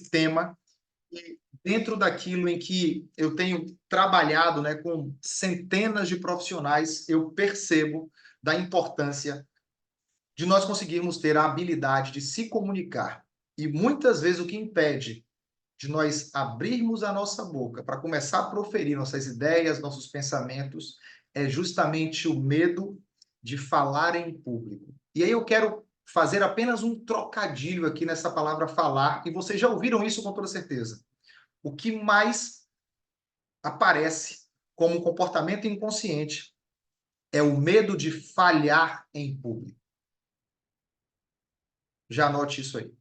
tema, e dentro daquilo em que eu tenho trabalhado, né, com centenas de profissionais, eu percebo da importância de nós conseguirmos ter a habilidade de se comunicar. E muitas vezes o que impede de nós abrirmos a nossa boca para começar a proferir nossas ideias, nossos pensamentos, é justamente o medo de falar em público. E aí eu quero fazer apenas um trocadilho aqui nessa palavra falar, e vocês já ouviram isso com toda certeza. O que mais aparece como um comportamento inconsciente é o medo de falhar em público. Já anote isso aí.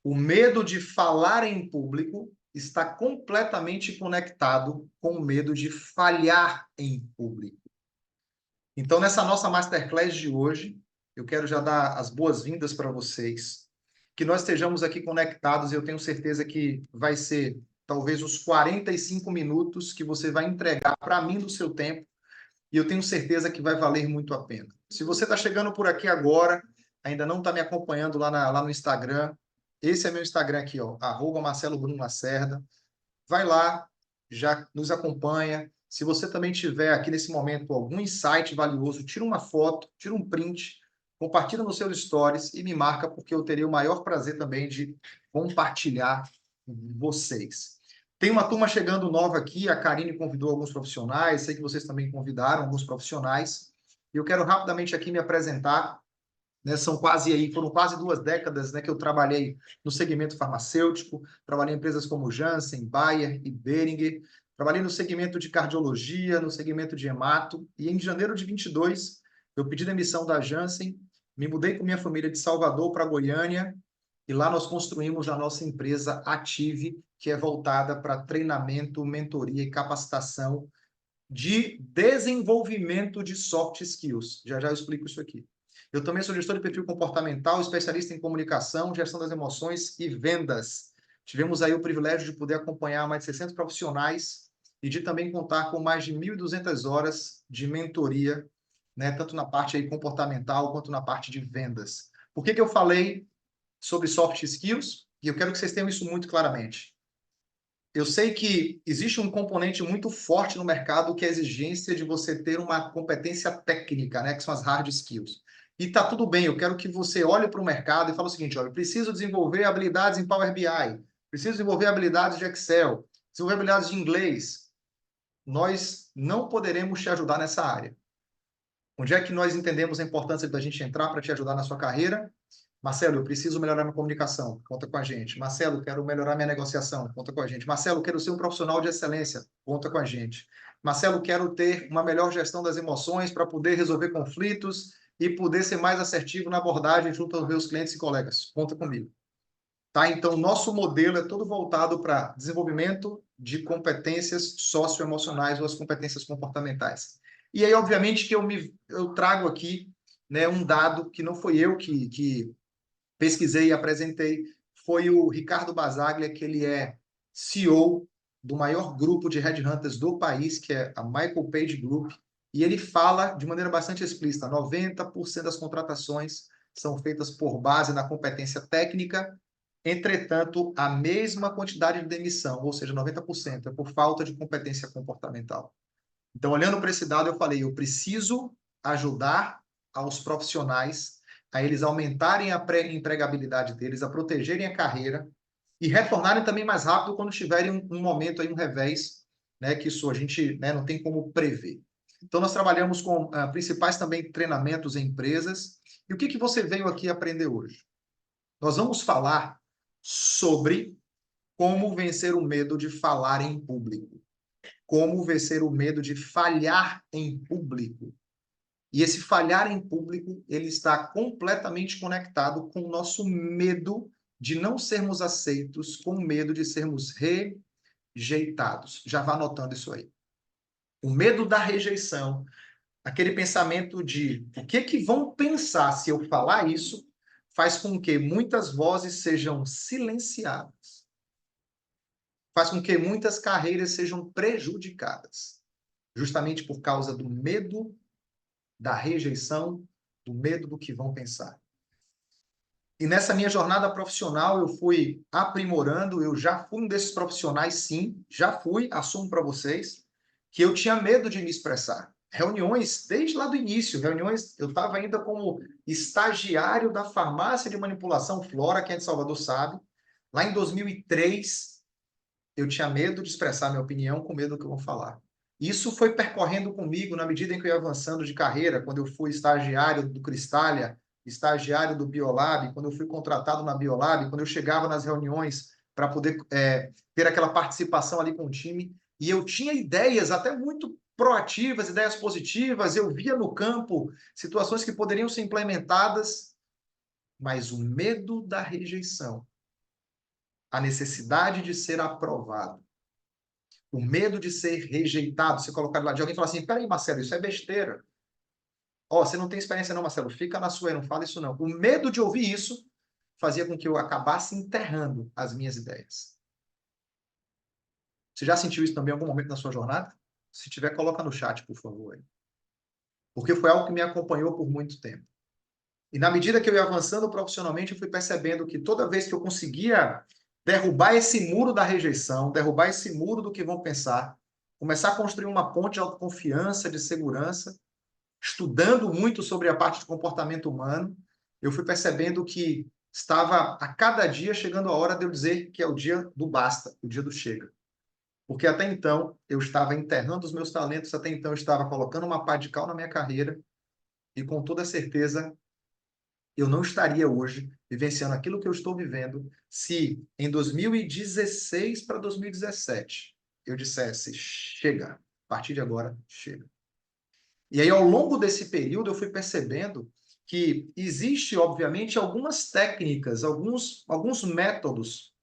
O medo de falar em público está completamente conectado com o medo de falhar em público. Então, nessa nossa masterclass de hoje, eu quero já dar as boas-vindas para vocês, que nós estejamos aqui conectados, e eu tenho certeza que vai ser talvez os 45 minutos que você vai entregar para mim do seu tempo, e eu tenho certeza que vai valer muito a pena. Se você está chegando por aqui agora, ainda não está me acompanhando lá no Instagram, esse é meu Instagram aqui, ó, @Marcelo Bruno Lacerda. Vai lá, já nos acompanha. Se você também tiver aqui nesse momento algum insight valioso, tira uma foto, tira um print, compartilha nos seus stories e me marca, porque eu terei o maior prazer também de compartilhar com vocês. Tem uma turma chegando nova aqui, a Karine convidou alguns profissionais, sei que vocês também convidaram alguns profissionais. E eu quero rapidamente aqui me apresentar, né? Foram quase 2 décadas, né, que eu trabalhei no segmento farmacêutico, trabalhei em empresas como Janssen, Bayer e Boehringer, trabalhei no segmento de cardiologia, no segmento de hemato, e em janeiro de 22 eu pedi demissão da Janssen, me mudei com minha família de Salvador para Goiânia, e lá nós construímos a nossa empresa Ative, que é voltada para treinamento, mentoria e capacitação de desenvolvimento de soft skills. Já já eu explico isso aqui. Eu também sou gestor de perfil comportamental, especialista em comunicação, gestão das emoções e vendas. Tivemos aí o privilégio de poder acompanhar mais de 600 profissionais e de também contar com mais de 1.200 horas de mentoria, né, tanto na parte aí comportamental quanto na parte de vendas. Por que eu falei sobre soft skills? E eu quero que vocês tenham isso muito claramente. Eu sei que existe um componente muito forte no mercado, que é a exigência de você ter uma competência técnica, né, que são as hard skills. E tá tudo bem, eu quero que você olhe para o mercado e fale o seguinte, olha, eu preciso desenvolver habilidades em Power BI, preciso desenvolver habilidades de Excel, desenvolver habilidades de inglês. Nós não poderemos te ajudar nessa área. Onde é que nós entendemos a importância da gente entrar para te ajudar na sua carreira? Marcelo, eu preciso melhorar minha comunicação, conta com a gente. Marcelo, quero melhorar minha negociação, conta com a gente. Marcelo, quero ser um profissional de excelência, conta com a gente. Marcelo, quero ter uma melhor gestão das emoções para poder resolver conflitos e poder ser mais assertivo na abordagem junto aos meus clientes e colegas, conta comigo. Tá? Então, nosso modelo é todo voltado para desenvolvimento de competências socioemocionais ou as competências comportamentais. E aí, obviamente, que eu trago aqui, né, um dado que não foi eu que pesquisei e apresentei, foi o Ricardo Basaglia, que ele é CEO do maior grupo de headhunters do país, que é a Michael Page Group, e ele fala de maneira bastante explícita, 90% das contratações são feitas por base na competência técnica, entretanto, a mesma quantidade de demissão, ou seja, 90%, é por falta de competência comportamental. Então, olhando para esse dado, eu falei, eu preciso ajudar aos profissionais a eles aumentarem a empregabilidade deles, a protegerem a carreira e retornarem também mais rápido quando tiverem um momento aí, um revés, né, que isso a gente, né, não tem como prever. Então, nós trabalhamos com principais também treinamentos em empresas. E o que você veio aqui aprender hoje? Nós vamos falar sobre como vencer o medo de falar em público, como vencer o medo de falhar em público. E esse falhar em público, ele está completamente conectado com o nosso medo de não sermos aceitos, com medo de sermos rejeitados. Já vá anotando isso aí. O medo da rejeição, aquele pensamento de o que vão pensar se eu falar isso, faz com que muitas vozes sejam silenciadas. Faz com que muitas carreiras sejam prejudicadas, justamente por causa do medo da rejeição, do medo do que vão pensar. E nessa minha jornada profissional, eu fui aprimorando, eu já fui um desses profissionais, sim, já fui, assumo para vocês, que eu tinha medo de me expressar. Reuniões, desde lá do início, reuniões, eu estava ainda como estagiário da farmácia de manipulação Flora, quem é de Salvador sabe. Lá em 2003, eu tinha medo de expressar minha opinião, com medo do que eu vou falar. Isso foi percorrendo comigo na medida em que eu ia avançando de carreira, quando eu fui estagiário do Cristália, estagiário do Biolab, quando eu fui contratado na Biolab, quando eu chegava nas reuniões para poder ter aquela participação ali com o time, e eu tinha ideias até muito proativas, ideias positivas, eu via no campo situações que poderiam ser implementadas, mas o medo da rejeição, a necessidade de ser aprovado, o medo de ser rejeitado, ser colocado lá de alguém e falar assim, peraí, Marcelo, isso é besteira. Ó, você não tem experiência não, Marcelo, fica na sua aí, não fala isso não. O medo de ouvir isso fazia com que eu acabasse enterrando as minhas ideias. Você já sentiu isso também em algum momento na sua jornada? Se tiver, coloca no chat, por favor. Aí. Porque foi algo que me acompanhou por muito tempo. E na medida que eu ia avançando profissionalmente, eu fui percebendo que toda vez que eu conseguia derrubar esse muro da rejeição, derrubar esse muro do que vão pensar, começar a construir uma ponte de autoconfiança, de segurança, estudando muito sobre a parte de comportamento humano, eu fui percebendo que estava a cada dia chegando a hora de eu dizer que é o dia do basta, o dia do chega. Porque até então eu estava enterrando os meus talentos, até então eu estava colocando uma pá de cal na minha carreira e com toda certeza eu não estaria hoje vivenciando aquilo que eu estou vivendo se em 2016 para 2017 eu dissesse chega, a partir de agora chega. E aí, ao longo desse período, eu fui percebendo que existe, obviamente, algumas técnicas, alguns métodos,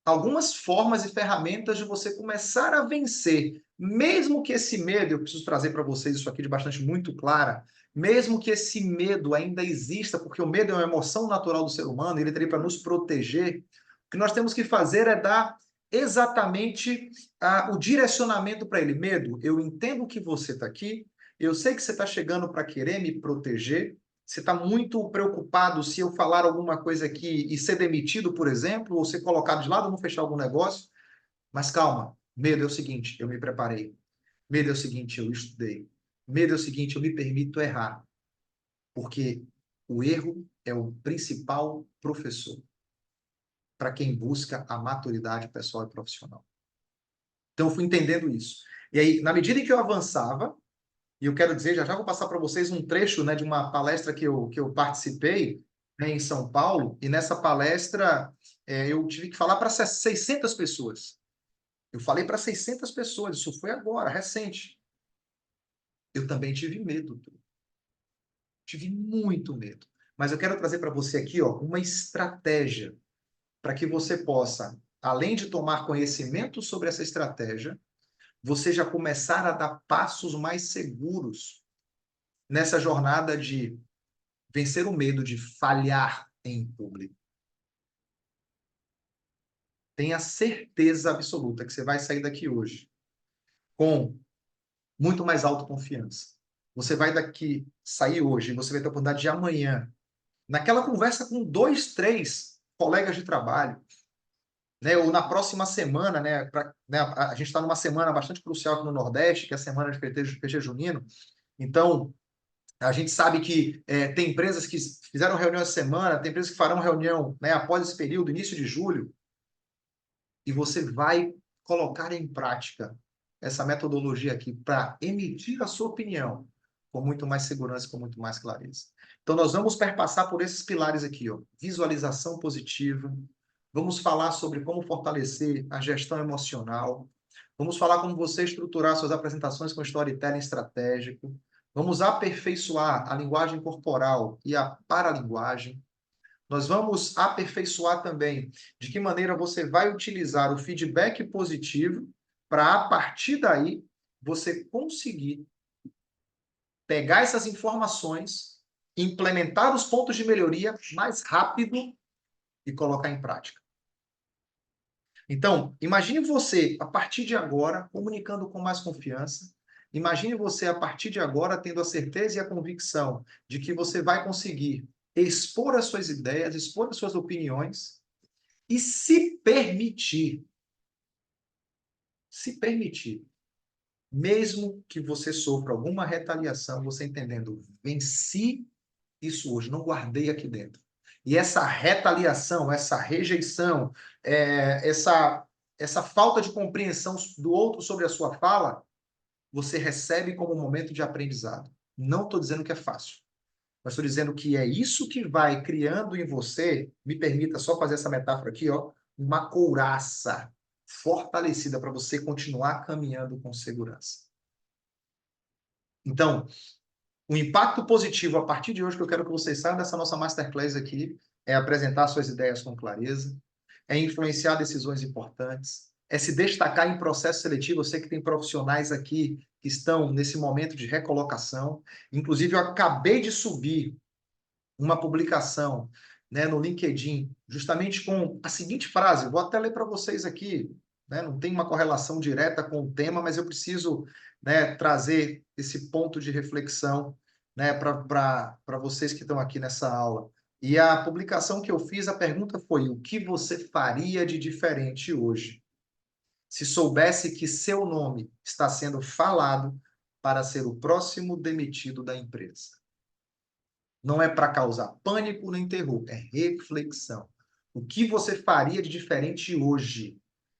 algumas formas e ferramentas de você começar a vencer, mesmo que esse medo, eu preciso trazer para vocês isso aqui de bastante muito clara, mesmo que esse medo ainda exista, porque o medo é uma emoção natural do ser humano, ele está ali para nos proteger, o que nós temos que fazer é dar exatamente o direcionamento para ele. Medo, eu entendo que você está aqui, eu sei que você está chegando para querer me proteger, você está muito preocupado se eu falar alguma coisa aqui e ser demitido, por exemplo, ou ser colocado de lado, não fechar algum negócio. Mas calma, medo é o seguinte, eu me preparei. Medo é o seguinte, eu estudei. Medo é o seguinte, eu me permito errar. Porque o erro é o principal professor para quem busca a maturidade pessoal e profissional. Então, eu fui entendendo isso. E aí, na medida em que eu avançava, e eu quero dizer, já já vou passar para vocês um trecho, né, de uma palestra que eu participei, né, em São Paulo, e nessa palestra eu tive que falar para 600 pessoas. Eu falei para 600 pessoas, isso foi agora, recente. Eu também tive medo, tive muito medo. Mas eu quero trazer para você aqui, ó, uma estratégia para que você possa, além de tomar conhecimento sobre essa estratégia, você já começar a dar passos mais seguros nessa jornada de vencer o medo de falhar em público. Tenha certeza absoluta que você vai sair daqui hoje com muito mais autoconfiança. Você vai daqui sair hoje, você vai ter a oportunidade de amanhã, naquela conversa com 2, 3 colegas de trabalho, né? Ou na próxima semana, né? A gente está numa semana bastante crucial aqui no Nordeste, que é a semana de festejo junino. Então, a gente sabe que tem empresas que fizeram reunião essa semana, tem empresas que farão reunião, né, após esse período, início de julho, e você vai colocar em prática essa metodologia aqui para emitir a sua opinião com muito mais segurança, com muito mais clareza. Então, nós vamos perpassar por esses pilares aqui, ó. Visualização positiva, vamos falar sobre como fortalecer a gestão emocional, vamos falar como você estruturar suas apresentações com storytelling estratégico, vamos aperfeiçoar a linguagem corporal e a paralinguagem, nós vamos aperfeiçoar também de que maneira você vai utilizar o feedback positivo para, a partir daí, você conseguir pegar essas informações, implementar os pontos de melhoria mais rápido e colocar em prática. Então, imagine você, a partir de agora, comunicando com mais confiança. Imagine você, a partir de agora, tendo a certeza e a convicção de que você vai conseguir expor as suas ideias, expor as suas opiniões e se permitir, mesmo que você sofra alguma retaliação, você entendendo, venci isso hoje, não guardei aqui dentro. E essa retaliação, essa rejeição, essa falta de compreensão do outro sobre a sua fala, você recebe como um momento de aprendizado. Não estou dizendo que é fácil, mas estou dizendo que é isso que vai criando em você, me permita só fazer essa metáfora aqui, ó, uma couraça fortalecida para você continuar caminhando com segurança. Então, o impacto positivo a partir de hoje que eu quero que vocês saiam dessa nossa masterclass aqui é apresentar suas ideias com clareza, é influenciar decisões importantes, é se destacar em processo seletivo. Eu sei que tem profissionais aqui que estão nesse momento de recolocação. Inclusive, eu acabei de subir uma publicação, né, no LinkedIn, justamente com a seguinte frase, vou até ler para vocês aqui, né, não tem uma correlação direta com o tema, mas eu preciso, né, trazer esse ponto de reflexão, né, para vocês que estão aqui nessa aula. E a publicação que eu fiz, a pergunta foi: o que você faria de diferente hoje, se soubesse que seu nome está sendo falado para ser o próximo demitido da empresa? Não é para causar pânico nem terror, é reflexão. O que você faria de diferente hoje,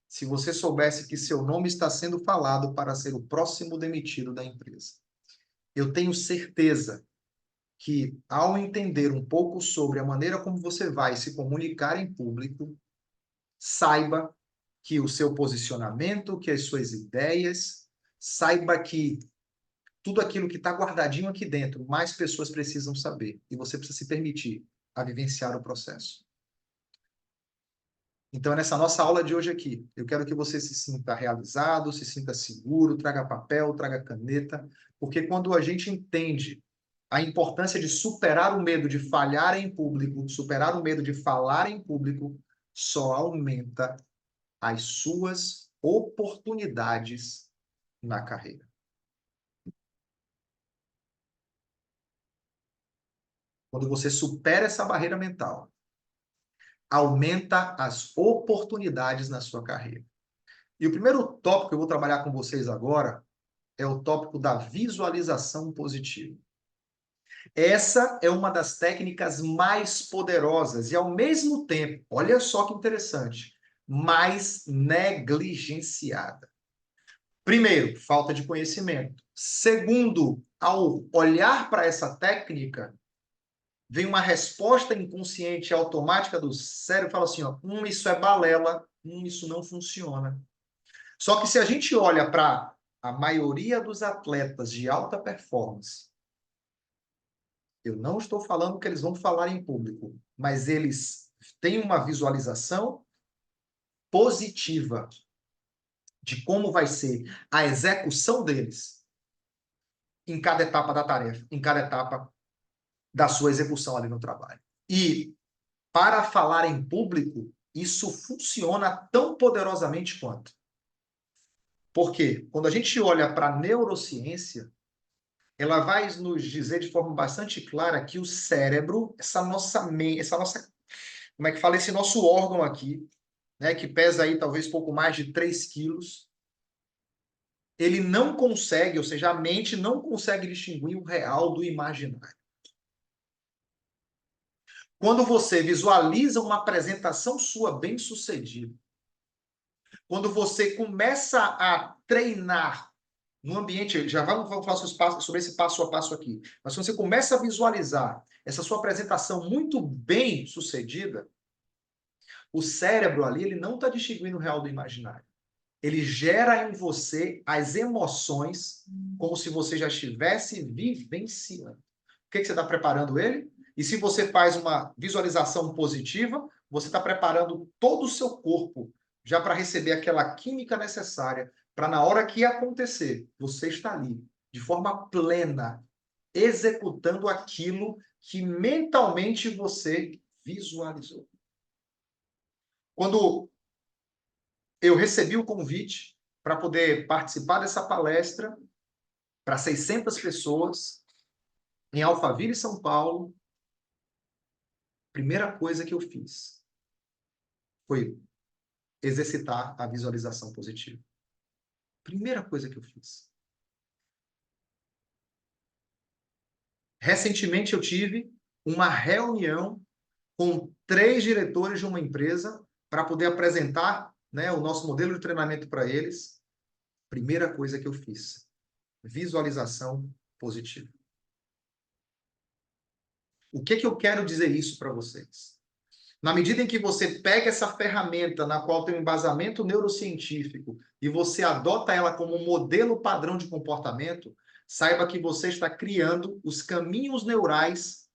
se você soubesse que seu nome está sendo falado para ser o próximo demitido da empresa? Eu tenho certeza que, ao entender um pouco sobre a maneira como você vai se comunicar em público, saiba que o seu posicionamento, que as suas ideias, saiba que tudo aquilo que está guardadinho aqui dentro, mais pessoas precisam saber. E você precisa se permitir a vivenciar o processo. Então, nessa nossa aula de hoje aqui, eu quero que você se sinta realizado, se sinta seguro, traga papel, traga caneta, porque quando a gente entende a importância de superar o medo de falhar em público, superar o medo de falar em público, só aumenta as suas oportunidades na carreira. Quando você supera essa barreira mental, aumenta as oportunidades na sua carreira. E o primeiro tópico que eu vou trabalhar com vocês agora é o tópico da visualização positiva. Essa é uma das técnicas mais poderosas e, ao mesmo tempo, olha só que interessante, mais negligenciada. Primeiro, falta de conhecimento. Segundo, ao olhar para essa técnica, vem uma resposta inconsciente automática do cérebro e fala assim, ó, isso é balela, isso não funciona. Só que se a gente olha para a maioria dos atletas de alta performance, eu não estou falando que eles vão falar em público, mas eles têm uma visualização positiva de como vai ser a execução deles em cada etapa da tarefa, em cada etapa da sua execução ali no trabalho. E para falar em público, isso funciona tão poderosamente quanto. Porque quando a gente olha para a neurociência, ela vai nos dizer de forma bastante clara que o cérebro, essa nossa, como é que fala, esse nosso órgão aqui, né, que pesa aí talvez pouco mais de 3 quilos, ele não consegue, ou seja, a mente não consegue distinguir o real do imaginário. Quando você visualiza uma apresentação sua bem-sucedida, quando você começa a treinar no ambiente, já vamos falar sobre esse passo a passo aqui, mas quando você começa a visualizar essa sua apresentação muito bem sucedida, o cérebro ali, ele não está distinguindo o real do imaginário. Ele gera em você as emoções como se você já estivesse vivenciando. O que você está preparando ele? E se você faz uma visualização positiva, você está preparando todo o seu corpo já para receber aquela química necessária para, na hora que acontecer, você está ali, de forma plena, executando aquilo que mentalmente você visualizou. Quando eu recebi o convite para poder participar dessa palestra para 600 pessoas em Alphaville, São Paulo, Primeira coisa que eu fiz foi exercitar a visualização positiva. Primeira coisa que eu fiz. Recentemente eu tive uma reunião com 3 diretores de uma empresa para poder apresentar, né, o nosso modelo de treinamento para eles. Primeira coisa que eu fiz, visualização positiva. O que eu quero dizer isso para vocês? Na medida em que você pega essa ferramenta na qual tem um embasamento neurocientífico e você adota ela como um modelo padrão de comportamento, saiba que você está criando os caminhos neurais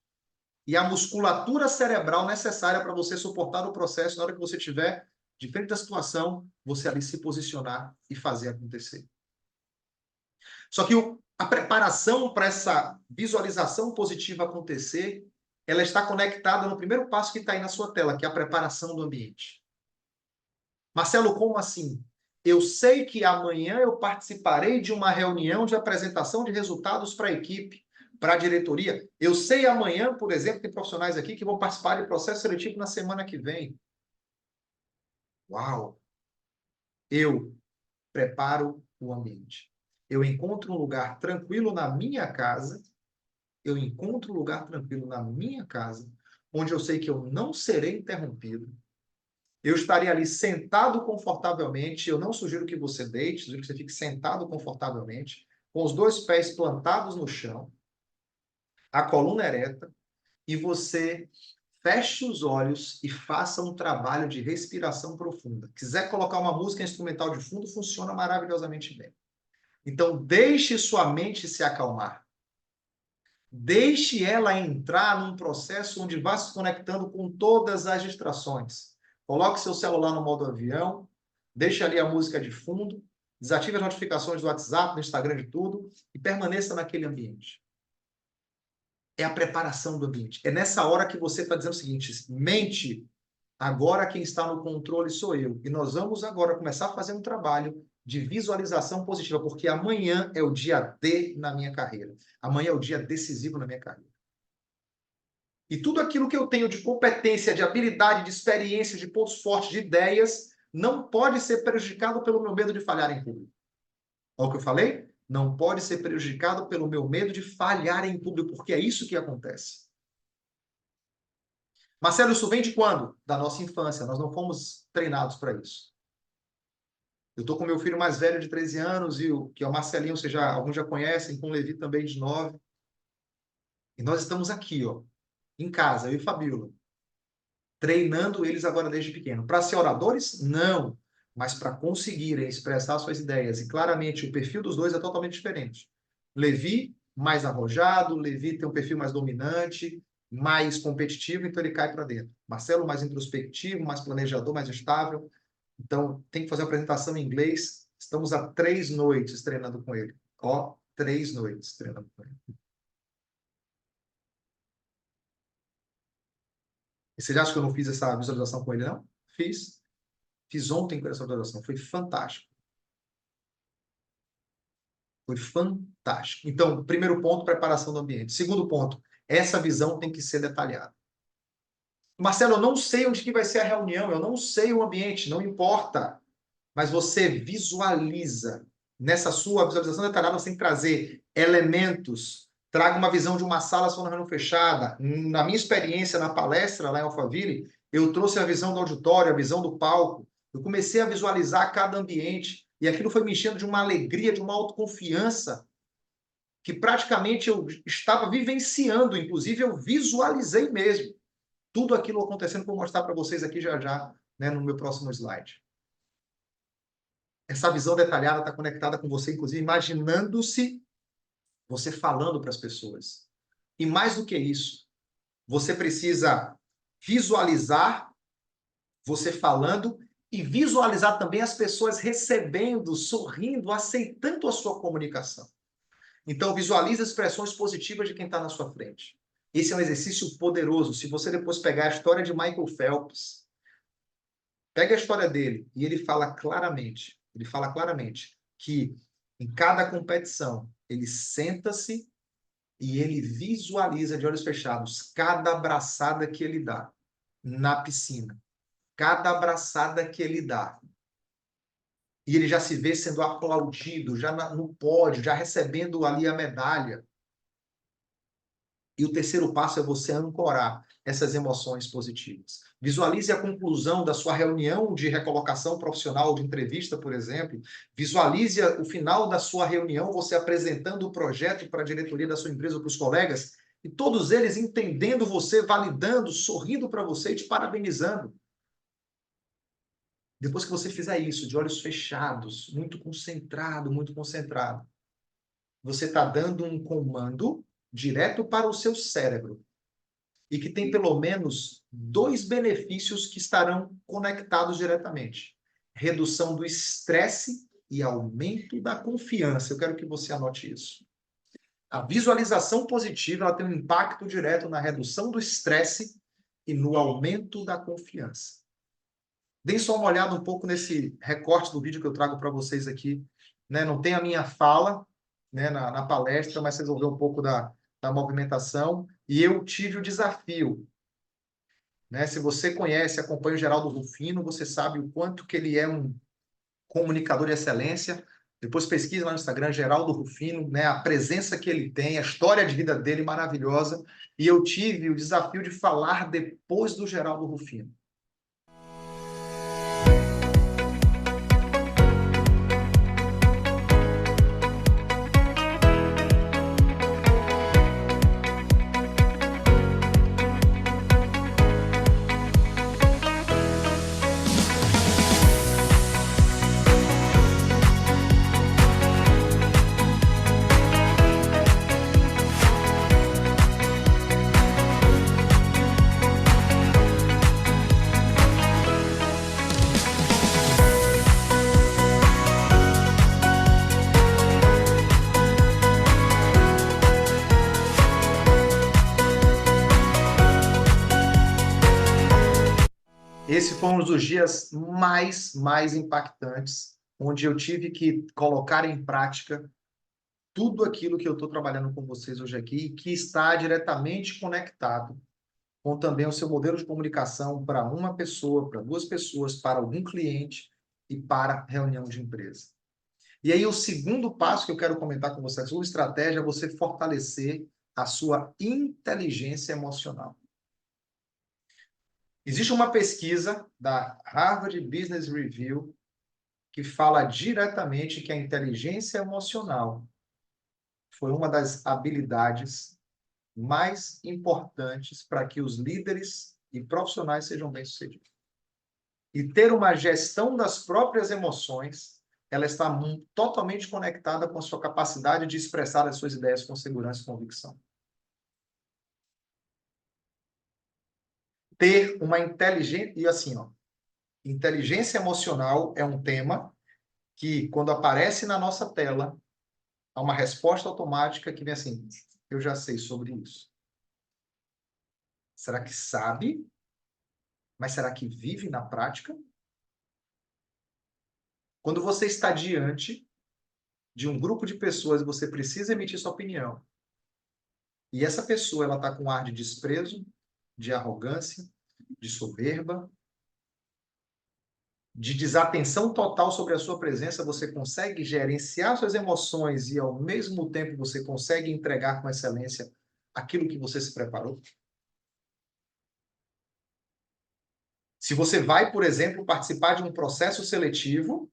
e a musculatura cerebral necessária para você suportar o processo na hora que você estiver de frente da situação, você ali se posicionar e fazer acontecer. Só que a preparação para essa visualização positiva acontecer, ela está conectada no primeiro passo que está aí na sua tela, que é a preparação do ambiente. Marcelo, como assim? Eu sei que amanhã eu participarei de uma reunião de apresentação de resultados para a equipe, para a diretoria. Eu sei amanhã, por exemplo, tem profissionais aqui que vão participar de processo seletivo na semana que vem. Uau! Eu preparo o ambiente. Eu encontro um lugar tranquilo na minha casa, onde eu sei que eu não serei interrompido. Eu estarei ali sentado confortavelmente. Eu não sugiro que você deite, sugiro que você fique sentado confortavelmente, com os 2 pés plantados no chão, a coluna ereta, e você feche os olhos e faça um trabalho de respiração profunda. Quiser colocar uma música instrumental de fundo, funciona maravilhosamente bem. Então, deixe sua mente se acalmar. Deixe ela entrar num processo onde vá se conectando com todas as distrações. Coloque seu celular no modo avião, deixe ali a música de fundo, desative as notificações do WhatsApp, do Instagram, de tudo, e permaneça naquele ambiente. É a preparação do ambiente. É nessa hora que você está dizendo o seguinte: mente, agora quem está no controle sou eu. E nós vamos agora começar a fazer um trabalho de visualização positiva, porque amanhã é o dia D na minha carreira. Amanhã é o dia decisivo na minha carreira. E tudo aquilo que eu tenho de competência, de habilidade, de experiência, de pontos fortes, de ideias, não pode ser prejudicado pelo meu medo de falhar em público. Olha o que eu falei? Não pode ser prejudicado pelo meu medo de falhar em público, porque é isso que acontece. Marcelo, isso vem de quando? Da nossa infância. Nós não fomos treinados para isso. Eu estou com meu filho mais velho de 13 anos, que é o Marcelinho, alguns já conhecem, com o Levi também de 9. E nós estamos aqui, ó, em casa, eu e Fabíola, treinando eles agora desde pequeno. Para ser oradores? Não. Mas para conseguirem expressar suas ideias. E claramente o perfil dos dois é totalmente diferente. Levi, mais arrojado, Levi tem um perfil mais dominante, mais competitivo, então ele cai para dentro. Marcelo, mais introspectivo, mais planejador, mais estável. Então, tem que fazer uma apresentação em inglês. Estamos há 3 noites treinando com ele. Ó, 3 noites treinando com ele. E você acha que eu não fiz essa visualização com ele, não? Fiz. Fiz ontem com essa visualização. Foi fantástico. Foi fantástico. Então, primeiro ponto, preparação do ambiente. Segundo ponto, essa visão tem que ser detalhada. Marcelo, eu não sei onde que vai ser a reunião, eu não sei o ambiente, não importa. Mas você visualiza. Nessa sua visualização detalhada, você tem que trazer elementos. Traga uma visão de uma sala só na reunião fechada. Na minha experiência na palestra lá em Alphaville, eu trouxe a visão do auditório, a visão do palco. Eu comecei a visualizar cada ambiente e aquilo foi me enchendo de uma alegria, de uma autoconfiança que praticamente eu estava vivenciando, inclusive eu visualizei mesmo tudo aquilo acontecendo, que eu vou mostrar para vocês aqui já já, né, no meu próximo slide. Essa visão detalhada está conectada com você, inclusive, imaginando-se você falando para as pessoas. E mais do que isso, você precisa visualizar você falando e visualizar também as pessoas recebendo, sorrindo, aceitando a sua comunicação. Então, visualize expressões positivas de quem está na sua frente. Esse é um exercício poderoso. Se você depois pegar a história de Michael Phelps, pega a história dele e ele fala claramente que em cada competição ele senta-se e ele visualiza de olhos fechados cada abraçada que ele dá na piscina, cada abraçada que ele dá, e ele já se vê sendo aplaudido, já no pódio, já recebendo ali a medalha. E o terceiro passo é você ancorar essas emoções positivas. Visualize a conclusão da sua reunião de recolocação profissional, de entrevista, por exemplo. Visualize o final da sua reunião, você apresentando o projeto para a diretoria da sua empresa, para os colegas, e todos eles entendendo você, validando, sorrindo para você e te parabenizando. Depois que você fizer isso, de olhos fechados, muito concentrado, você está dando um comando direto para o seu cérebro e que tem pelo menos 2 benefícios que estarão conectados diretamente: redução do estresse e aumento da confiança. Eu quero que você anote isso. A visualização positiva ela tem um impacto direto na redução do estresse e no aumento da confiança. Deem só uma olhada um pouco nesse recorte do vídeo que eu trago para vocês aqui. Né? Não tem a minha fala, né, na palestra, mas vocês vão ver um pouco da movimentação. E eu tive o desafio. Né? Se você conhece, acompanha o Geraldo Rufino, você sabe o quanto que ele é um comunicador de excelência. Depois pesquisa lá no Instagram, Geraldo Rufino, né? A presença que ele tem, a história de vida dele maravilhosa. E eu tive o desafio de falar depois do Geraldo Rufino. Esse foi um dos dias mais impactantes, onde eu tive que colocar em prática tudo aquilo que eu estou trabalhando com vocês hoje aqui, e que está diretamente conectado com também o seu modelo de comunicação para uma pessoa, para 2 pessoas, para algum cliente e para reunião de empresa. E aí o segundo passo que eu quero comentar com vocês, a sua estratégia é você fortalecer a sua inteligência emocional. Existe uma pesquisa da Harvard Business Review que fala diretamente que a inteligência emocional foi uma das habilidades mais importantes para que os líderes e profissionais sejam bem-sucedidos. E ter uma gestão das próprias emoções, ela está totalmente conectada com a sua capacidade de expressar as suas ideias com segurança e convicção. Ter uma inteligência... E assim, ó, inteligência emocional é um tema que, quando aparece na nossa tela, há uma resposta automática que vem assim: eu já sei sobre isso. Será que sabe? Mas será que vive na prática? Quando você está diante de um grupo de pessoas e você precisa emitir sua opinião, e essa pessoa ela está com um ar de desprezo, de arrogância, de soberba, de desatenção total sobre a sua presença, você consegue gerenciar suas emoções e, ao mesmo tempo, você consegue entregar com excelência aquilo que você se preparou? Se você vai, por exemplo, participar de um processo seletivo,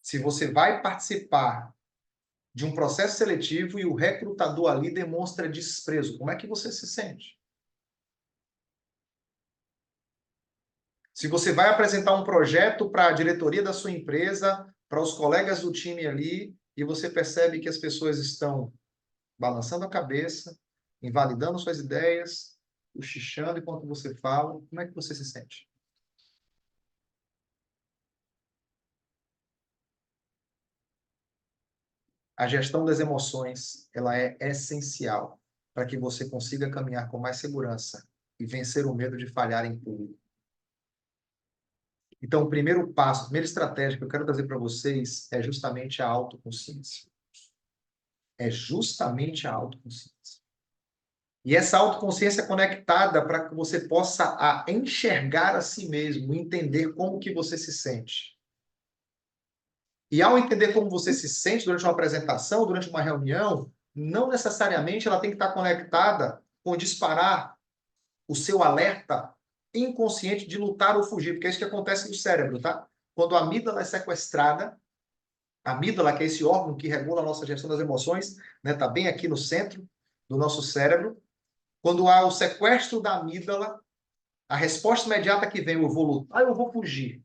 se você vai participar de um processo seletivo e o recrutador ali demonstra desprezo, como é que você se sente? Se você vai apresentar um projeto para a diretoria da sua empresa, para os colegas do time ali, e você percebe que as pessoas estão balançando a cabeça, invalidando suas ideias, cochichando enquanto você fala, como é que você se sente? A gestão das emoções, ela é essencial para que você consiga caminhar com mais segurança e vencer o medo de falhar em público. Então, o primeiro passo, a primeira estratégia que eu quero trazer para vocês é justamente a autoconsciência. É justamente a autoconsciência. E essa autoconsciência é conectada para que você possa enxergar a si mesmo, entender como que você se sente. E ao entender como você se sente durante uma apresentação, durante uma reunião, não necessariamente ela tem que estar conectada com disparar o seu alerta inconsciente de lutar ou fugir, porque é isso que acontece no cérebro, tá? Quando a amígdala é sequestrada, a amígdala, que é esse órgão que regula a nossa gestão das emoções, né, tá bem aqui no centro do nosso cérebro. Quando há o sequestro da amígdala, a resposta imediata que vem, eu vou lutar, eu vou fugir.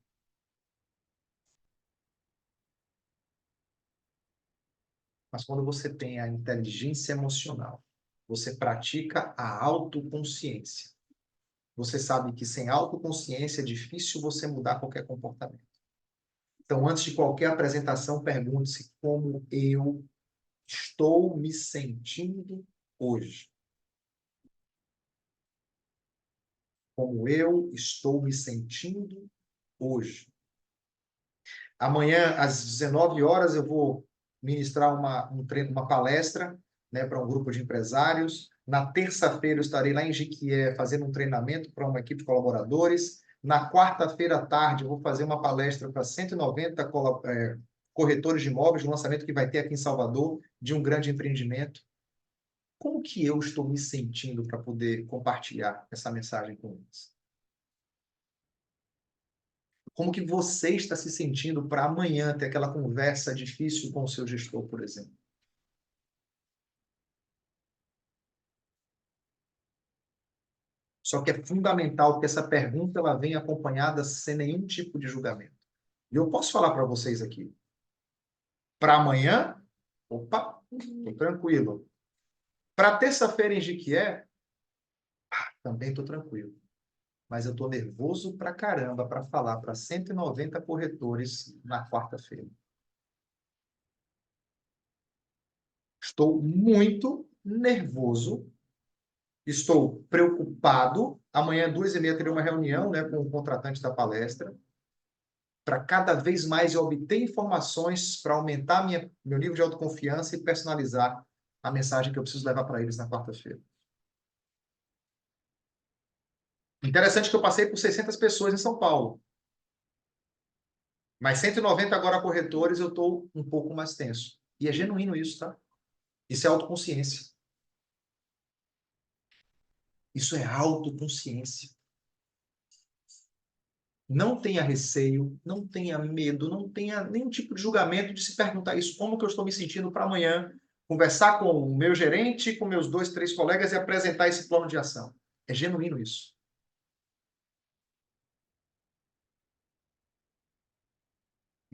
Mas quando você tem a inteligência emocional, você pratica a autoconsciência. Você sabe que sem autoconsciência é difícil você mudar qualquer comportamento. Então, antes de qualquer apresentação, pergunte-se como eu estou me sentindo hoje. Como eu estou me sentindo hoje. Amanhã, às 19 horas, eu vou ministrar uma palestra, né, para um grupo de empresários. Na terça-feira, eu estarei lá em Jequié fazendo um treinamento para uma equipe de colaboradores. Na quarta-feira à tarde, eu vou fazer uma palestra para 190 corretores de imóveis, no lançamento que vai ter aqui em Salvador, de um grande empreendimento. Como que eu estou me sentindo para poder compartilhar essa mensagem com eles? Como que você está se sentindo para amanhã ter aquela conversa difícil com o seu gestor, por exemplo? Só que é fundamental que essa pergunta ela venha acompanhada sem nenhum tipo de julgamento. E eu posso falar para vocês aqui. Para amanhã, opa, estou tranquilo. Para terça-feira em Jequié, também estou tranquilo. Mas eu estou nervoso pra caramba para falar para 190 corretores na quarta-feira. Estou muito nervoso, estou preocupado. Amanhã, 2h30, terei uma reunião, né, com o contratante da palestra, para cada vez mais eu obter informações para aumentar meu nível de autoconfiança e personalizar a mensagem que eu preciso levar para eles na quarta-feira. Interessante que eu passei por 600 pessoas em São Paulo. Mas 190 agora corretores, eu estou um pouco mais tenso. E é genuíno isso, tá? Isso é autoconsciência. Isso é autoconsciência. Não tenha receio, não tenha medo, não tenha nenhum tipo de julgamento de se perguntar isso, como que eu estou me sentindo para amanhã, conversar com o meu gerente, com meus 2, 3 colegas e apresentar esse plano de ação. É genuíno isso.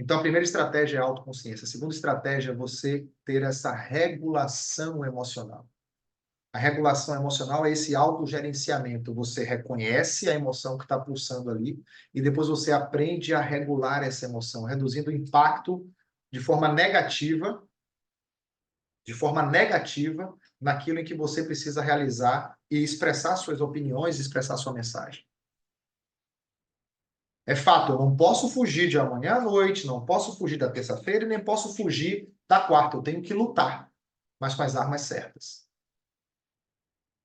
Então, a primeira estratégia é a autoconsciência. A segunda estratégia é você ter essa regulação emocional. A regulação emocional é esse autogerenciamento. Você reconhece a emoção que está pulsando ali e depois você aprende a regular essa emoção, reduzindo o impacto de forma negativa naquilo em que você precisa realizar e expressar suas opiniões, expressar sua mensagem. É fato, eu não posso fugir de amanhã à noite, não posso fugir da terça-feira e nem posso fugir da quarta. Eu tenho que lutar, mas com as armas certas.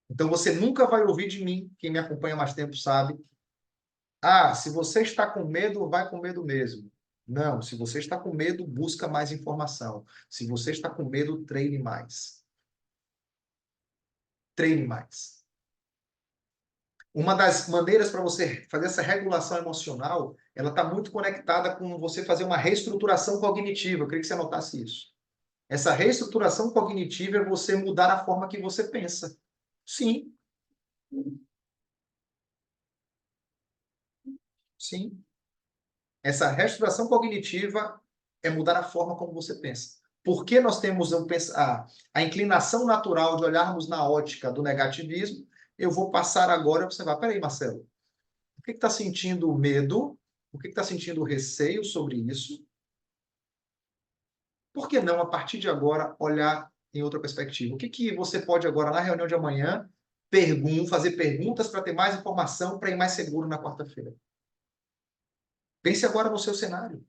Então você nunca vai ouvir de mim, quem me acompanha há mais tempo sabe, se você está com medo, vai com medo mesmo. Não, se você está com medo, busca mais informação. Se você está com medo, treine mais. Treine mais. Uma das maneiras para você fazer essa regulação emocional, ela está muito conectada com você fazer uma reestruturação cognitiva. Eu queria que você anotasse isso. Essa reestruturação cognitiva é você mudar a forma que você pensa. Sim, sim. Essa reestruturação cognitiva é mudar a forma como você pensa. Porque nós temos a inclinação natural de olharmos na ótica do negativismo, eu vou passar agora, você vai, peraí, Marcelo, por que está sentindo medo? Por que está sentindo receio sobre isso? Por que não, a partir de agora, olhar em outra perspectiva? O que você pode agora, na reunião de amanhã, fazer perguntas para ter mais informação, para ir mais seguro na quarta-feira? Pense agora no seu cenário.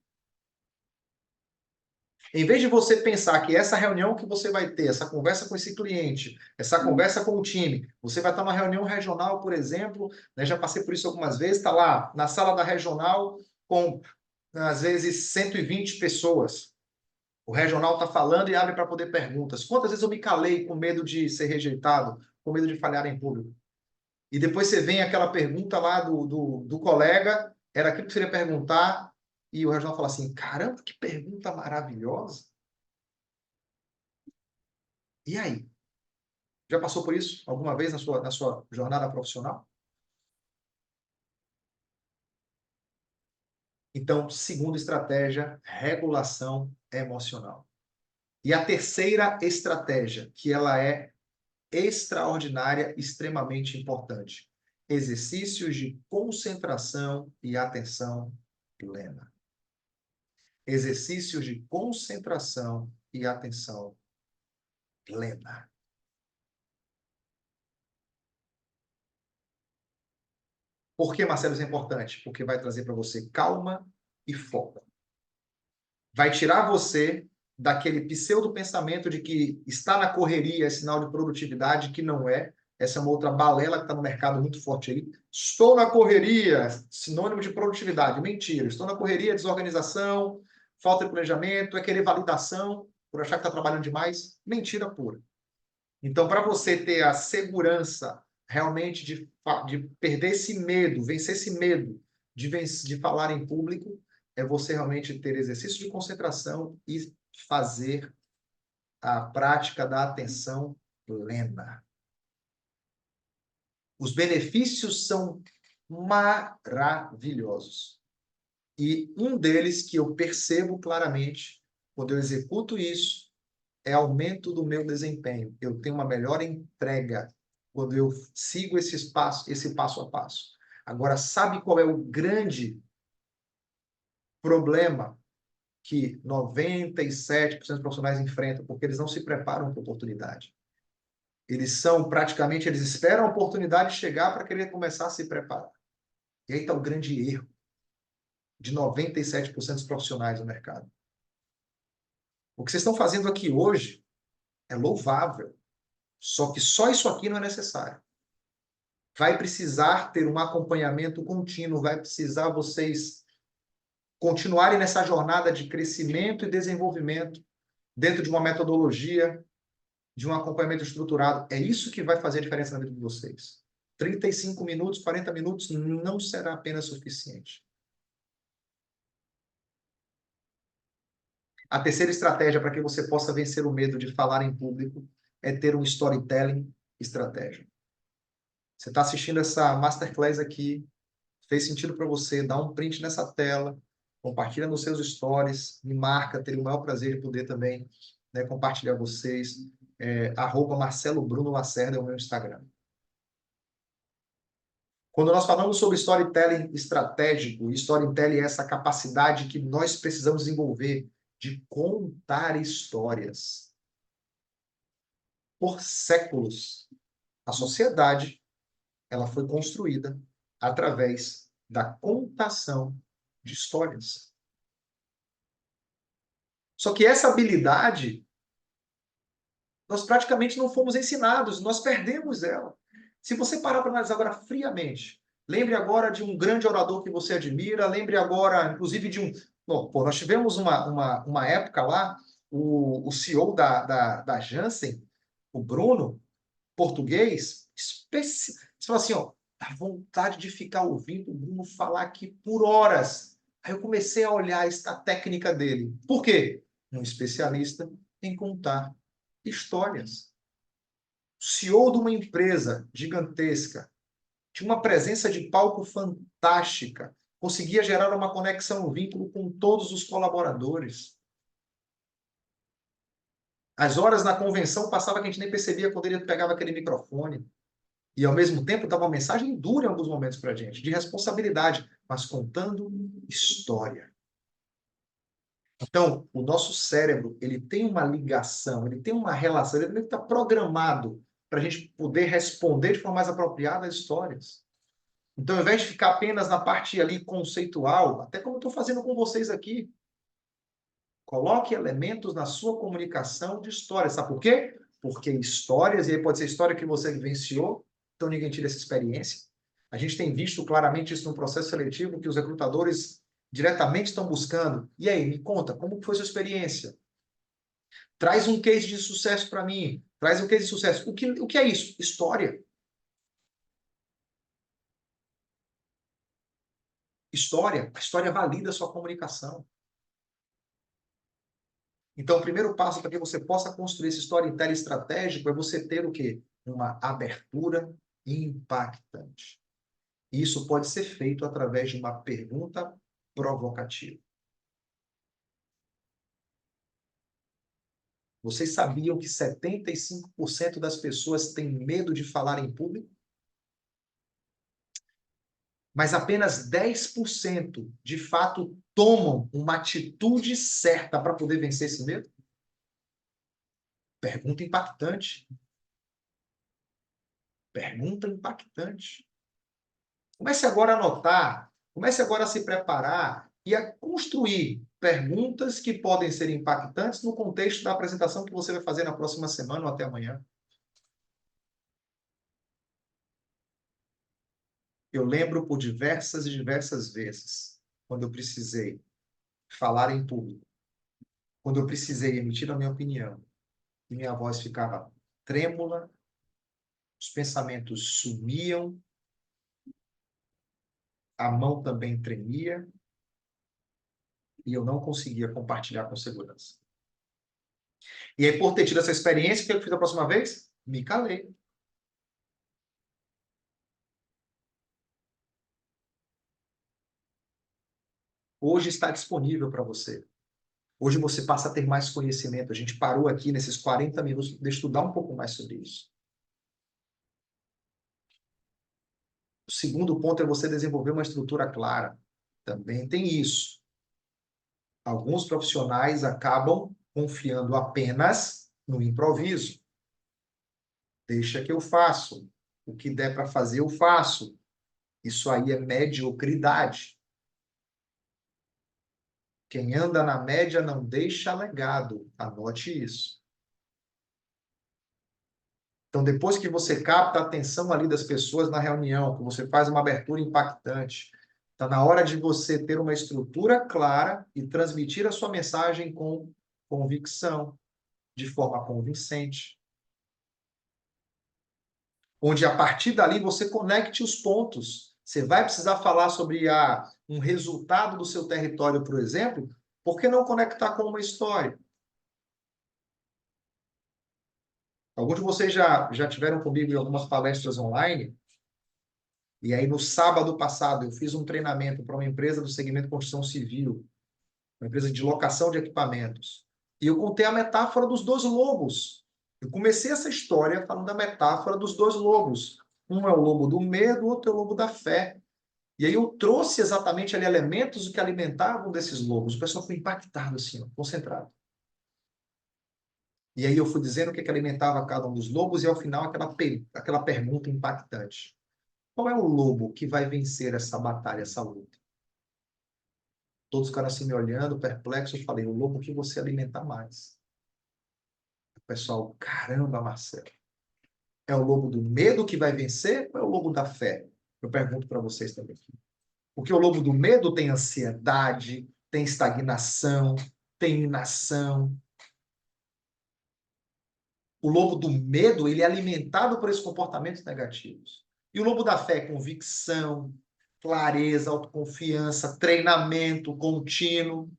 Em vez de você pensar que essa reunião que você vai ter, essa conversa com esse cliente, essa conversa com o time, você vai estar numa reunião regional, por exemplo, né, já passei por isso algumas vezes, está lá na sala da regional com, às vezes, 120 pessoas. O regional está falando e abre para poder perguntas. Quantas vezes eu me calei com medo de ser rejeitado, com medo de falhar em público? E depois você vem aquela pergunta lá do colega, era aquilo que você ia perguntar, e o regional fala assim, caramba, que pergunta maravilhosa. E aí? Já passou por isso alguma vez na sua jornada profissional? Então, segunda estratégia, regulação emocional. E a terceira estratégia, que ela é extraordinária, extremamente importante. Exercícios de concentração e atenção plena. Exercícios de concentração e atenção plena. Por que, Marcelo, isso é importante? Porque vai trazer para você calma e foco. Vai tirar você daquele pseudo-pensamento de que estar na correria é sinal de produtividade, que não é. Essa é uma outra balela que está no mercado muito forte aí. Estou na correria, sinônimo de produtividade. Mentira. Estou na correria, desorganização, falta de planejamento, é querer validação por achar que está trabalhando demais. Mentira pura. Então, para você ter a segurança realmente de perder esse medo, vencer esse medo de falar em público, é você realmente ter exercício de concentração e fazer a prática da atenção plena. Os benefícios são maravilhosos. E um deles que eu percebo claramente, quando eu executo isso, é aumento do meu desempenho. Eu tenho uma melhor entrega quando eu sigo esse passo a passo. Agora, sabe qual é o grande problema que 97% dos profissionais enfrentam? Porque eles não se preparam para a oportunidade. Eles esperam a oportunidade chegar para querer começar a se preparar. E aí está o grande erro de 97% dos profissionais do mercado. O que vocês estão fazendo aqui hoje é louvável, só que só isso aqui não é necessário. Vai precisar ter um acompanhamento contínuo, vai precisar vocês continuarem nessa jornada de crescimento e desenvolvimento dentro de uma metodologia, de um acompanhamento estruturado. É isso que vai fazer a diferença na vida de vocês. 35 minutos, 40 minutos não será apenas suficiente. A terceira estratégia para que você possa vencer o medo de falar em público é ter um storytelling estratégico. Você está assistindo essa masterclass aqui, fez sentido para você, dá um print nessa tela, compartilha nos seus stories, me marca, teria o maior prazer de poder também, né, compartilhar vocês. @Marcelo Bruno Lacerda é o meu Instagram. Quando nós falamos sobre storytelling estratégico, storytelling é essa capacidade que nós precisamos desenvolver de contar histórias. Por séculos, a sociedade ela foi construída através da contação de histórias. Só que essa habilidade, nós praticamente não fomos ensinados, nós perdemos ela. Se você parar para analisar agora friamente, lembre agora de um grande orador que você admira, lembre agora, inclusive, de um... Bom, nós tivemos uma época lá, o CEO da Janssen, o Bruno, português, você fala assim, ó, dá vontade de ficar ouvindo o Bruno falar aqui por horas. Aí eu comecei a olhar a técnica dele. Por quê? Um especialista em contar histórias. O CEO de uma empresa gigantesca, tinha uma presença de palco fantástica, conseguia gerar uma conexão, um vínculo com todos os colaboradores. As horas na convenção passava que a gente nem percebia quando ele pegava aquele microfone. E, ao mesmo tempo, dava uma mensagem dura em alguns momentos para a gente, de responsabilidade, mas contando história. Então, o nosso cérebro, ele tem uma ligação, ele tem uma relação, ele está programado para a gente poder responder de forma mais apropriada às histórias. Então, ao invés de ficar apenas na parte ali conceitual, até como eu estou fazendo com vocês aqui, Coloque elementos na sua comunicação de história. Sabe por quê? Porque histórias, e aí pode ser história que você vivenciou, então ninguém tira essa experiência. A gente tem visto claramente isso no processo seletivo, que os recrutadores diretamente estão buscando. E aí, me conta, como foi sua experiência? Traz um case de sucesso para mim. Traz um case de sucesso. O que é isso? História. História. A história valida a sua comunicação. Então, o primeiro passo para que você possa construir esse storytelling estratégico é você ter o quê? Uma abertura impactante. Isso pode ser feito através de uma pergunta provocativa. Vocês sabiam que 75% das pessoas têm medo de falar em público? Mas apenas 10% de fato tomam uma atitude certa para poder vencer esse medo? Pergunta impactante. Pergunta impactante. Comece agora a anotar, comece agora a se preparar e a construir perguntas que podem ser impactantes no contexto da apresentação que você vai fazer na próxima semana ou até amanhã. Eu lembro por diversas e diversas vezes, quando eu precisei falar em público, quando eu precisei emitir a minha opinião, e minha voz ficava trêmula, os pensamentos sumiam, a mão também tremia, e eu não conseguia compartilhar com segurança. E aí, por ter tido essa experiência, o que eu fiz a próxima vez? Me calei. Hoje está disponível para você. Hoje você passa a ter mais conhecimento. A gente parou aqui nesses 40 minutos de estudar um pouco mais sobre isso. O segundo ponto é você desenvolver uma estrutura clara. Também tem isso. Alguns profissionais acabam confiando apenas no improviso. Deixa que eu faço. O que der para fazer, eu faço. Isso aí é mediocridade. Quem anda na média não deixa legado. Anote isso. Então, depois que você capta a atenção ali das pessoas na reunião, que você faz uma abertura impactante, está na hora de você ter uma estrutura clara e transmitir a sua mensagem com convicção, de forma convincente. Onde, a partir dali, você conecte os pontos. Você vai precisar falar sobre um resultado do seu território, por exemplo, por que não conectar com uma história? Alguns de vocês já tiveram comigo em algumas palestras online, e aí no sábado passado eu fiz um treinamento para uma empresa do segmento de construção civil, uma empresa de locação de equipamentos. E eu contei a metáfora dos dois lobos. Eu comecei essa história falando da metáfora dos dois lobos. Um é o lobo do medo, o outro é o lobo da fé. E aí eu trouxe exatamente ali elementos que alimentavam desses lobos. O pessoal foi impactado assim, ó, concentrado. E aí eu fui dizendo o que alimentava cada um dos lobos e, ao final, aquela pergunta impactante. Qual é o lobo que vai vencer essa batalha, essa luta? Todos ficaram assim me olhando, perplexos. Eu falei, o lobo que você alimenta mais. O pessoal, caramba, Marcelo. É o lobo do medo que vai vencer ou é o lobo da fé? Eu pergunto para vocês também. Porque o lobo do medo tem ansiedade, tem estagnação, tem inação. O lobo do medo, ele é alimentado por esses comportamentos negativos. E o lobo da fé é convicção, clareza, autoconfiança, treinamento contínuo.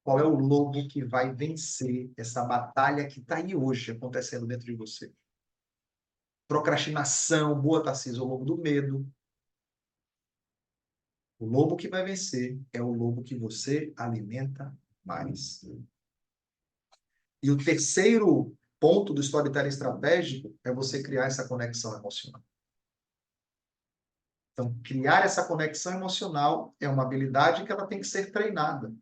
Qual é o lobo que vai vencer essa batalha que está aí hoje acontecendo dentro de você? Procrastinação, boa, Tarcísio, é o lobo do medo. O lobo que vai vencer é o lobo que você alimenta mais. E o terceiro ponto do storytelling estratégico é você criar essa conexão emocional. Então, criar essa conexão emocional é uma habilidade que ela tem que ser treinada.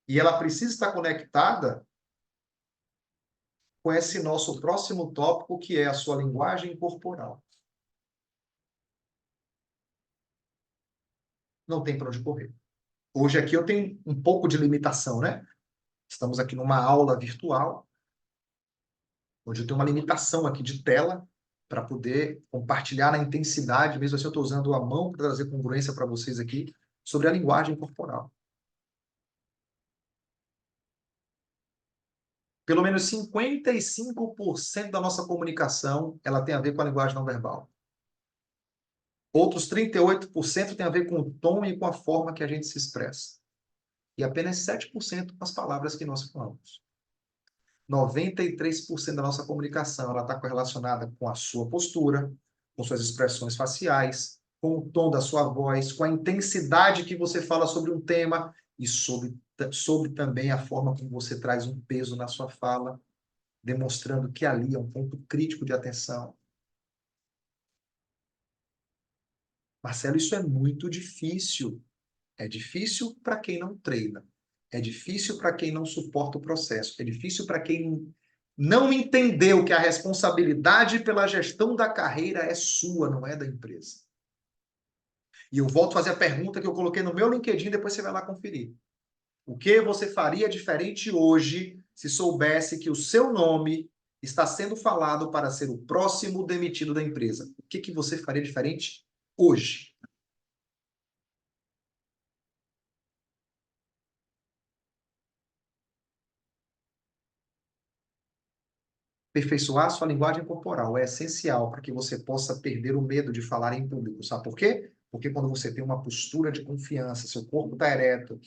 E ela precisa estar conectada com esse nosso próximo tópico, que é a sua linguagem corporal. Não tem para onde correr. Hoje aqui eu tenho um pouco de limitação, né? Estamos aqui numa aula virtual, onde eu tenho uma limitação aqui de tela para poder compartilhar na intensidade, mesmo assim eu estou usando a mão para trazer congruência para vocês aqui sobre a linguagem corporal. Pelo menos 55% da nossa comunicação, ela tem a ver com a linguagem não verbal. Outros 38% tem a ver com o tom e com a forma que a gente se expressa. E apenas 7% com as palavras que nós falamos. 93% da nossa comunicação ela está correlacionada com a sua postura, com suas expressões faciais, com o tom da sua voz, com a intensidade que você fala sobre um tema e sobre também a forma como você traz um peso na sua fala, demonstrando que ali é um ponto crítico de atenção. Marcelo, isso é muito difícil. É difícil para quem não treina. É difícil para quem não suporta o processo. É difícil para quem não entendeu que a responsabilidade pela gestão da carreira é sua, não é da empresa. E eu volto a fazer a pergunta que eu coloquei no meu LinkedIn, depois você vai lá conferir. O que você faria diferente hoje se soubesse que o seu nome está sendo falado para ser o próximo demitido da empresa? O que você faria diferente hoje? Aperfeiçoar sua linguagem corporal é essencial para que você possa perder o medo de falar em público. Sabe por quê? Porque quando você tem uma postura de confiança, seu corpo está ereto,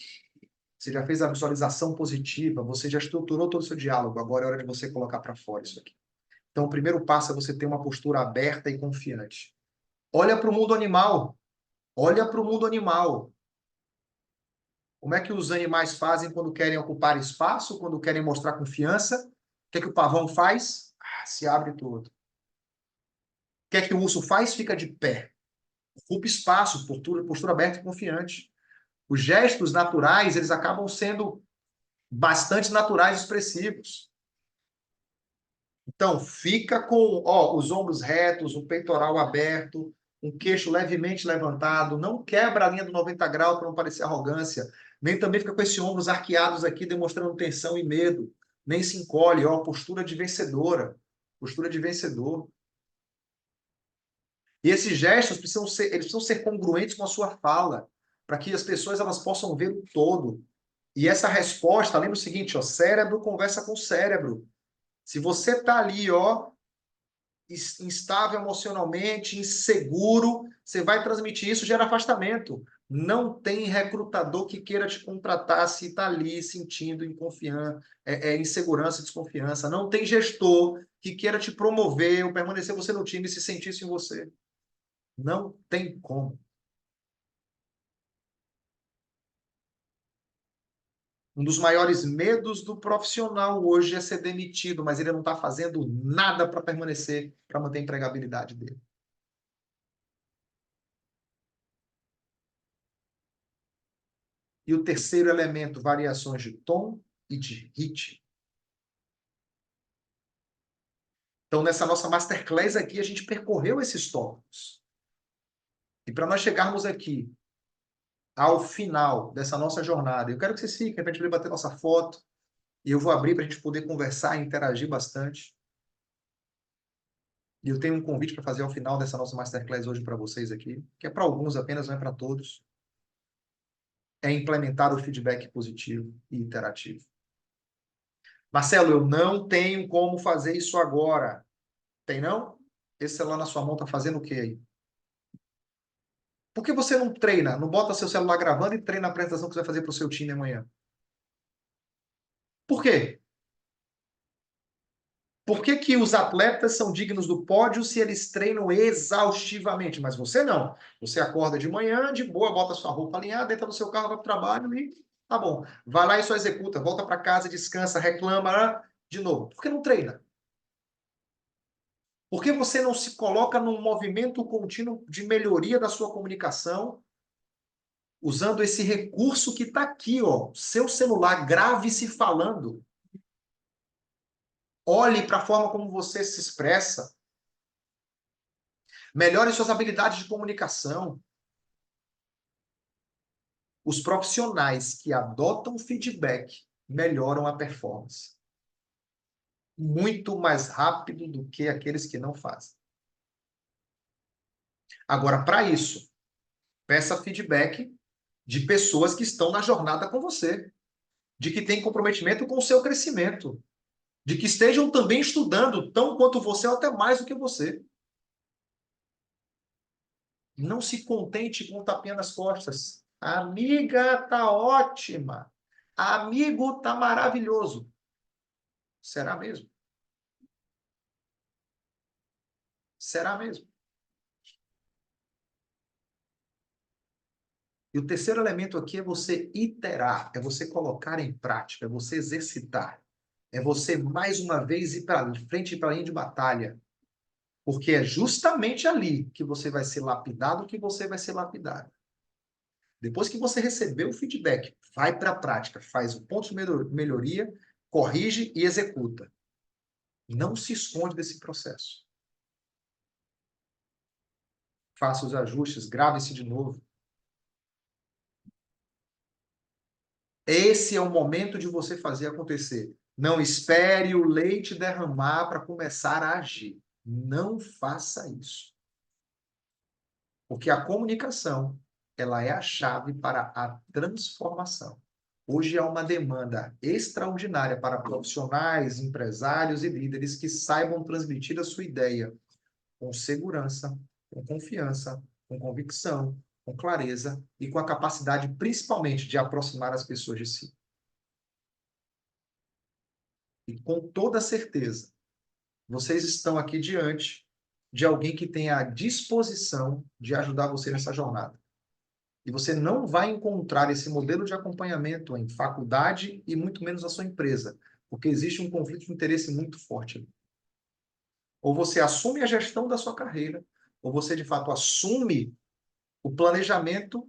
você já fez a visualização positiva, você já estruturou todo o seu diálogo, agora é hora de você colocar para fora isso aqui. Então, o primeiro passo é você ter uma postura aberta e confiante. Olha para o mundo animal. Olha para o mundo animal. Como é que os animais fazem quando querem ocupar espaço, quando querem mostrar confiança? O que é que o pavão faz? Se abre todo. O que é que o urso faz? Fica de pé. Ocupa espaço, postura aberta e confiante. Os gestos naturais, eles acabam sendo bastante naturais e expressivos. Então, fica com os ombros retos, o peitoral aberto, um queixo levemente levantado, não quebra a linha do 90 graus para não parecer arrogância, nem também fica com esses ombros arqueados aqui, demonstrando tensão e medo, nem se encolhe, postura de vencedora, postura de vencedor. E esses gestos precisam ser congruentes com a sua fala, para que as pessoas elas possam ver o todo. E essa resposta, lembra o seguinte, cérebro conversa com cérebro. Se você está ali, instável emocionalmente, inseguro, você vai transmitir isso, gera afastamento. Não tem recrutador que queira te contratar se está ali sentindo insegurança, desconfiança. Não tem gestor que queira te promover ou permanecer você no time e se sentisse em você. Não tem como. Um dos maiores medos do profissional hoje é ser demitido, mas ele não está fazendo nada para permanecer, para manter a empregabilidade dele. E o terceiro elemento, variações de tom e de ritmo. Então, nessa nossa masterclass aqui, a gente percorreu esses tópicos. E para nós chegarmos aqui ao final dessa nossa jornada, eu quero que vocês fiquem, para a gente poder bater nossa foto, e eu vou abrir para a gente poder conversar e interagir bastante. E eu tenho um convite para fazer ao final dessa nossa masterclass hoje para vocês aqui, que é para alguns apenas, não é para todos. É implementar o feedback positivo e interativo. Marcelo, eu não tenho como fazer isso agora. Tem não? Esse celular na sua mão está fazendo o quê aí? Por que você não treina? Não bota seu celular gravando e treina a apresentação que você vai fazer para o seu time amanhã? Por quê? Por que que os atletas são dignos do pódio se eles treinam exaustivamente? Mas você não. Você acorda de manhã, de boa, bota sua roupa alinhada, entra no seu carro, vai para o trabalho e tá bom. Vai lá e só executa, volta para casa, descansa, reclama de novo. Por que não treina? Por que você não se coloca num movimento contínuo de melhoria da sua comunicação, usando esse recurso que está aqui, seu celular, grave-se falando. Olhe para a forma como você se expressa. Melhore suas habilidades de comunicação. Os profissionais que adotam feedback melhoram a performance muito mais rápido do que aqueles que não fazem. Agora, para isso, peça feedback de pessoas que estão na jornada com você, de que têm comprometimento com o seu crescimento, de que estejam também estudando tão quanto você ou até mais do que você. Não se contente com o tapinha nas costas. A amiga tá ótima. Amigo tá maravilhoso. Será mesmo? Será mesmo? E o terceiro elemento aqui é você iterar, é você colocar em prática, é você exercitar. É você, mais uma vez, ir para frente e para a linha de batalha. Porque é justamente ali que você vai ser lapidado, que você vai ser lapidado. Depois que você recebeu o feedback, vai para a prática, faz o ponto de melhoria, corrige e executa. Não se esconde desse processo. Faça os ajustes, grave-se de novo. Esse é o momento de você fazer acontecer. Não espere o leite derramar para começar a agir. Não faça isso. Porque a comunicação, ela é a chave para a transformação. Hoje há uma demanda extraordinária para profissionais, empresários e líderes que saibam transmitir a sua ideia com segurança, com confiança, com convicção, com clareza e com a capacidade, principalmente, de aproximar as pessoas de si. E com toda certeza, vocês estão aqui diante de alguém que tem a disposição de ajudar você nessa jornada. E você não vai encontrar esse modelo de acompanhamento em faculdade e muito menos na sua empresa, porque existe um conflito de interesse muito forte ali. Ou você assume a gestão da sua carreira, ou você, de fato, assume o planejamento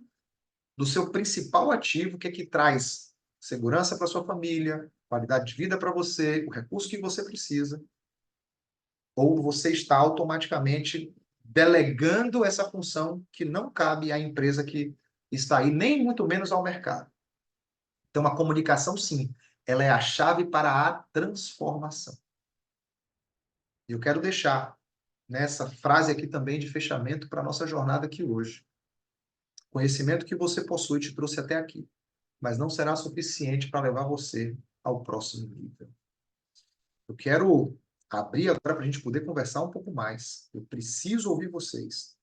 do seu principal ativo, que é que traz segurança para sua família, qualidade de vida para você, o recurso que você precisa, ou você está automaticamente delegando essa função que não cabe à empresa que está aí, nem muito menos ao mercado. Então, a comunicação, sim, ela é a chave para a transformação. Eu quero deixar nessa frase aqui também de fechamento para a nossa jornada aqui hoje. O conhecimento que você possui te trouxe até aqui, mas não será suficiente para levar você ao próximo nível. Eu quero abrir agora para a gente poder conversar um pouco mais. Eu preciso ouvir vocês.